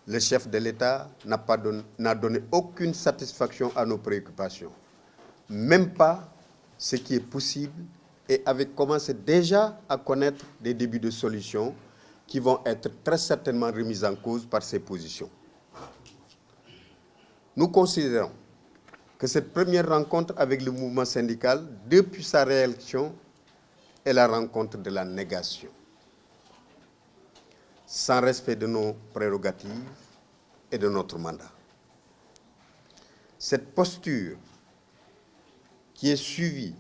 le chef de l'État n'a donné aucune satisfaction à nos préoccupations, même pas ce qui est possible, et avait commencé déjà à connaître des débuts de solutions qui vont être très certainement remises en cause par ces positions. Nous considérons que cette première rencontre avec le mouvement syndical, depuis sa réélection, est la rencontre de la négation, sans respect de nos prérogatives et de notre mandat. Cette posture qui est suivie,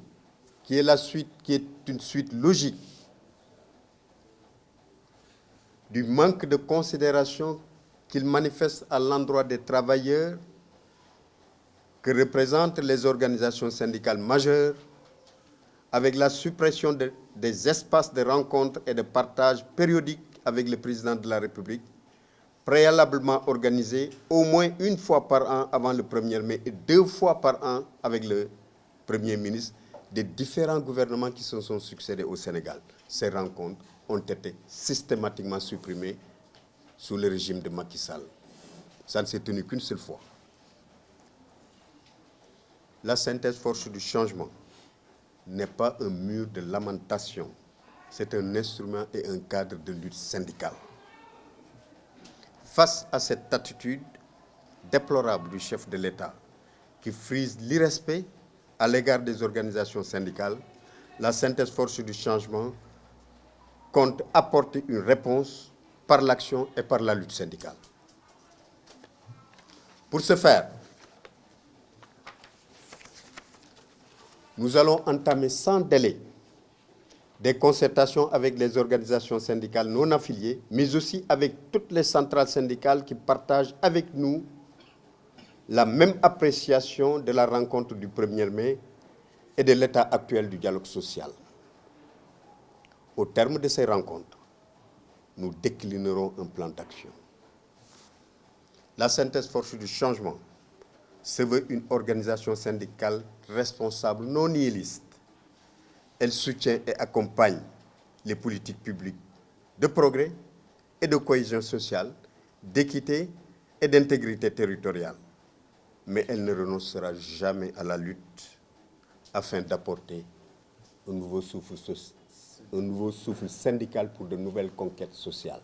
qui est une suite logique du manque de considération qu'il manifeste à l'endroit des travailleurs que représentent les organisations syndicales majeures, avec la suppression des espaces de rencontre et de partage périodiques avec le président de la République, préalablement organisés au moins une fois par an avant le 1er mai et 2 fois par an avec le Premier ministre des différents gouvernements qui se sont succédés au Sénégal. Ces rencontres ont été systématiquement supprimées sous le régime de Macky Sall. Ça ne s'est tenu qu'une seule fois. La synthèse force du changement n'est pas un mur de lamentation, c'est un instrument et un cadre de lutte syndicale. Face à cette attitude déplorable du chef de l'État qui frise l'irrespect à l'égard des organisations syndicales, la synthèse force du changement compte apporter une réponse par l'action et par la lutte syndicale. Pour ce faire, nous allons entamer sans délai des concertations avec les organisations syndicales non affiliées, mais aussi avec toutes les centrales syndicales qui partagent avec nous la même appréciation de la rencontre du 1er mai et de l'état actuel du dialogue social. Au terme de ces rencontres, nous déclinerons un plan d'action. La synthèse force du changement se veut une organisation syndicale responsable, non nihiliste. Elle soutient et accompagne les politiques publiques de progrès et de cohésion sociale, d'équité et d'intégrité territoriale. Mais elle ne renoncera jamais à la lutte afin d'apporter un nouveau souffle syndical pour de nouvelles conquêtes sociales.